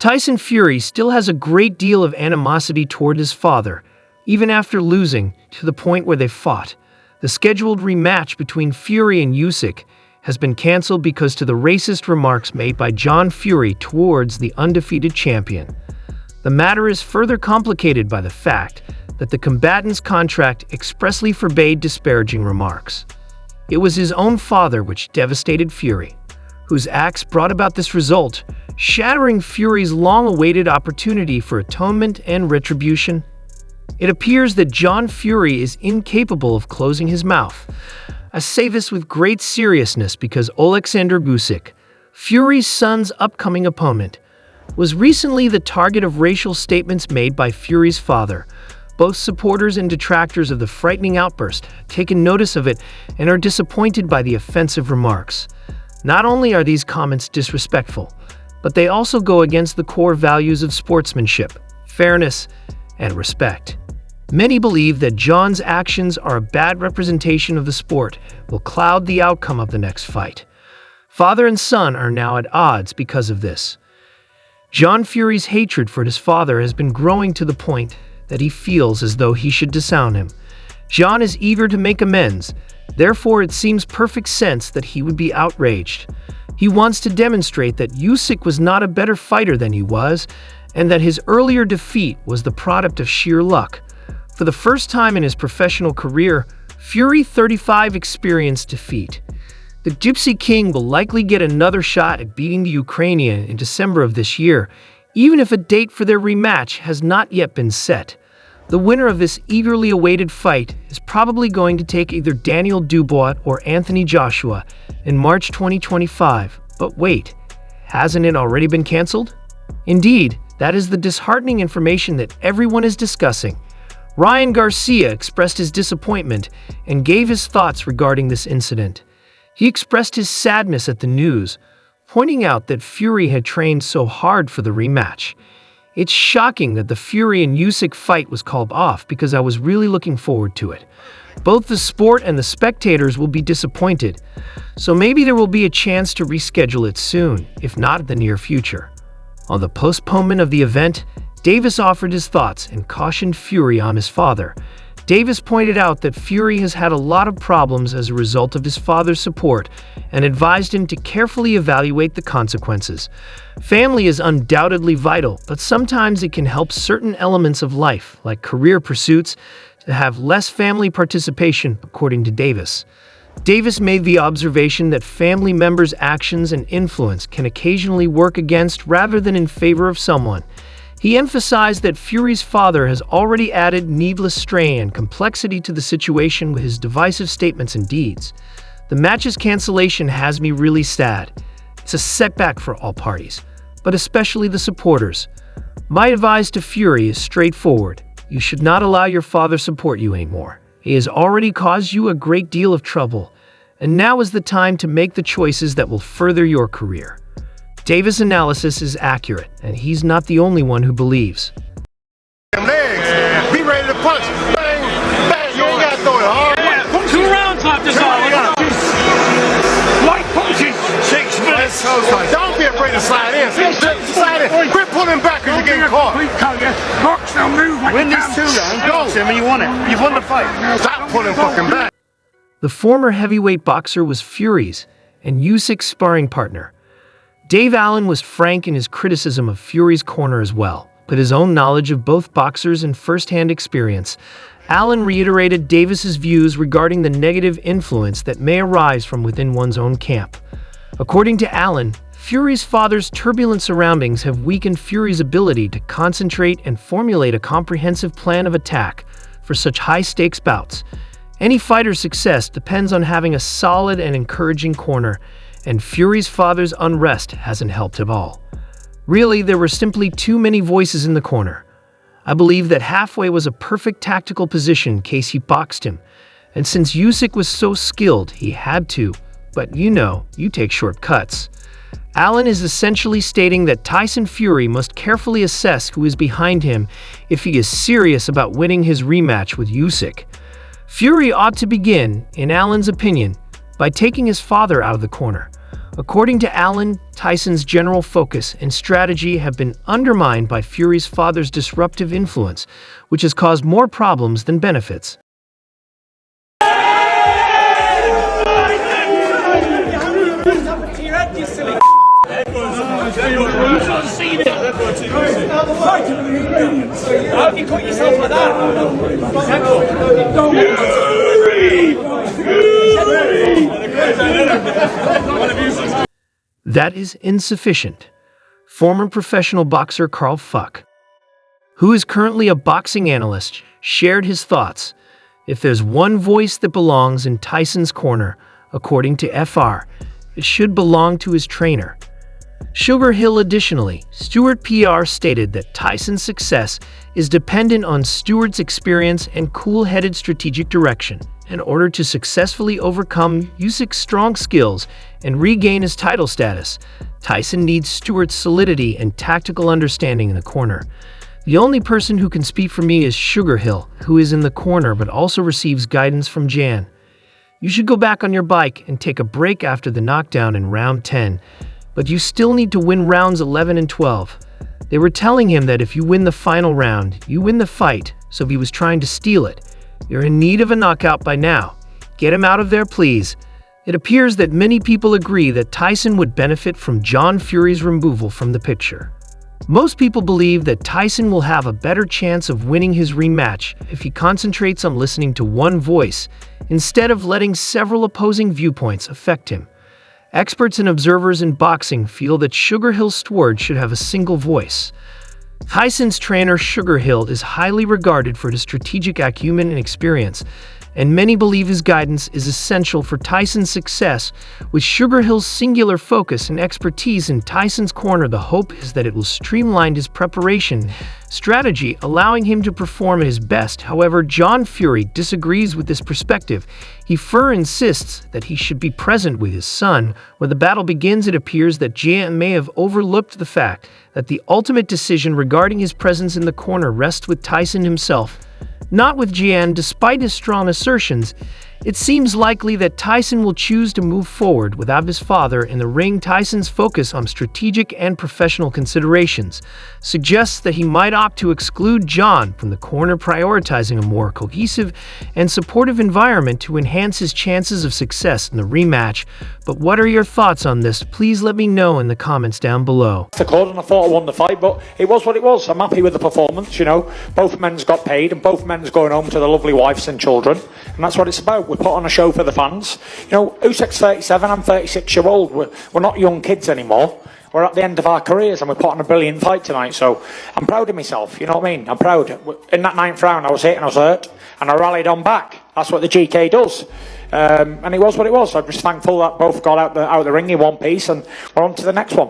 Tyson Fury still has a great deal of animosity toward his father, even after losing, to the point where they fought. The scheduled rematch between Fury and Usyk has been cancelled because of the racist remarks made by John Fury towards the undefeated champion. The matter is further complicated by the fact that the combatant's contract expressly forbade disparaging remarks. It was his own father which devastated Fury, whose acts brought about this result, shattering Fury's long-awaited opportunity for atonement and retribution. It appears that John Fury is incapable of closing his mouth. I say this with great seriousness because Alexander Usyk, Fury's son's upcoming opponent, was recently the target of racial statements made by Fury's father. Both supporters and detractors of the frightening outburst have taken notice of it and are disappointed by the offensive remarks. Not only are these comments disrespectful, but they also go against the core values of sportsmanship, fairness, and respect. Many believe that John's actions are a bad representation of the sport, will cloud the outcome of the next fight. Father and son are now at odds because of this. John Fury's hatred for his father has been growing to the point that he feels as though he should disown him. John is eager to make amends, therefore it seems perfect sense that he would be outraged. He wants to demonstrate that Usyk was not a better fighter than he was, and that his earlier defeat was the product of sheer luck. For the first time in his professional career, Fury 35 experienced defeat. The Gypsy King will likely get another shot at beating the Ukrainian in December of this year, even if a date for their rematch has not yet been set. The winner of this eagerly awaited fight is probably going to take either Daniel Dubois or Anthony Joshua in March 2025. But wait, hasn't it already been canceled? Indeed, that is the disheartening information that everyone is discussing. Ryan Garcia expressed his disappointment and gave his thoughts regarding this incident. He expressed his sadness at the news, pointing out that Fury had trained so hard for the rematch. It's shocking that the Fury and Usyk fight was called off because I was really looking forward to it. Both the sport and the spectators will be disappointed, so maybe there will be a chance to reschedule it soon, if not in the near future. On the postponement of the event, Davis offered his thoughts and cautioned Fury on his father. Davis pointed out that Fury has had a lot of problems as a result of his father's support and advised him to carefully evaluate the consequences. Family is undoubtedly vital, but sometimes it can help certain elements of life, like career pursuits, to have less family participation, according to Davis. Davis made the observation that family members' actions and influence can occasionally work against rather than in favor of someone. He emphasized that Fury's father has already added needless strain and complexity to the situation with his divisive statements and deeds. The match's cancellation has me really sad. It's a setback for all parties, but especially the supporters. My advice to Fury is straightforward. You should not allow your father to support you anymore. He has already caused you a great deal of trouble, and now is the time to make the choices that will further your career. Davis' analysis is accurate, and he's not the only one who believes. Legs. Be ready to punch. Bang, bang. You ain't got to throw it hard. Yeah, punch you around type this all. Light punches. Shake, split. Don't be afraid to slide in. Slide in. Quit pulling back because you're getting caught. Box now, move like Win these two rounds. Go. Timmy, you won it. You've won the fight. Stop pulling fucking back. The former heavyweight boxer was Fury's and Usyk's sparring partner. Dave Allen was frank in his criticism of Fury's corner as well, but his own knowledge of both boxers and first-hand experience. Allen reiterated Davis's views regarding the negative influence that may arise from within one's own camp. According to Allen, Fury's father's turbulent surroundings have weakened Fury's ability to concentrate and formulate a comprehensive plan of attack for such high-stakes bouts. Any fighter's success depends on having a solid and encouraging corner, and Fury's father's unrest hasn't helped at all. Really, there were simply too many voices in the corner. I believe that halfway was a perfect tactical position in case he boxed him, and since Usyk was so skilled, he had to, but you take shortcuts. Allen is essentially stating that Tyson Fury must carefully assess who is behind him if he is serious about winning his rematch with Usyk. Fury ought to begin, in Allen's opinion, by taking his father out of the corner. According to Allen, Tyson's general focus and strategy have been undermined by Fury's father's disruptive influence, which has caused more problems than benefits. How do you cut yourself like that? That is insufficient. Former professional boxer Carl Fuck, who is currently a boxing analyst, shared his thoughts. If there's one voice that belongs in Tyson's corner, according to FR, it should belong to his trainer, Sugar Hill. Additionally, Stewart PR stated that Tyson's success is dependent on Stewart's experience and cool-headed strategic direction. In order to successfully overcome Usyk's strong skills and regain his title status, Tyson needs Stewart's solidity and tactical understanding in the corner. The only person who can speak for me is Sugar Hill, who is in the corner but also receives guidance from Jan. You should go back on your bike and take a break after the knockdown in round 10, but you still need to win rounds 11 and 12. They were telling him that if you win the final round, you win the fight, so he was trying to steal it. You're in need of a knockout by now. Get him out of there, please. It appears that many people agree that Tyson would benefit from John Fury's removal from the picture. Most people believe that Tyson will have a better chance of winning his rematch if he concentrates on listening to one voice instead of letting several opposing viewpoints affect him. Experts and observers in boxing feel that Sugar Hill Stewart should have a single voice. Tyson's trainer Sugar Hill is highly regarded for his strategic acumen and experience, and many believe his guidance is essential for Tyson's success. With Sugar Hill's singular focus and expertise in Tyson's corner, the hope is that it will streamline his preparation strategy, allowing him to perform at his best. However, John Fury disagrees with this perspective. He insists that he should be present with his son. When the battle begins, it appears that Jan may have overlooked the fact that the ultimate decision regarding his presence in the corner rests with Tyson himself, not with Jan. Despite his strong assertions, it seems likely that Tyson will choose to move forward without his father in the ring. Tyson's focus on strategic and professional considerations suggests that he might opt to exclude John from the corner, prioritizing a more cohesive and supportive environment to enhance his chances of success in the rematch. But what are your thoughts on this? Please let me know in the comments down below. And I thought I won the fight, but it was what it was. I'm happy with the performance, you know. Both men's got paid and both men's going home to their lovely wives and children, and that's what it's about. We put on a show for the fans. You know, Usyk's 37, I'm 36-year-old. We're not young kids anymore. We're at the end of our careers and we put on a brilliant fight tonight, so I'm proud of myself, you know what I mean? I'm proud. In that 9th round I was hit and I was hurt, and I rallied on back. That's what the GK does. And it was what it was. I'm just thankful that both got out the ring in one piece, and we're on to the next one.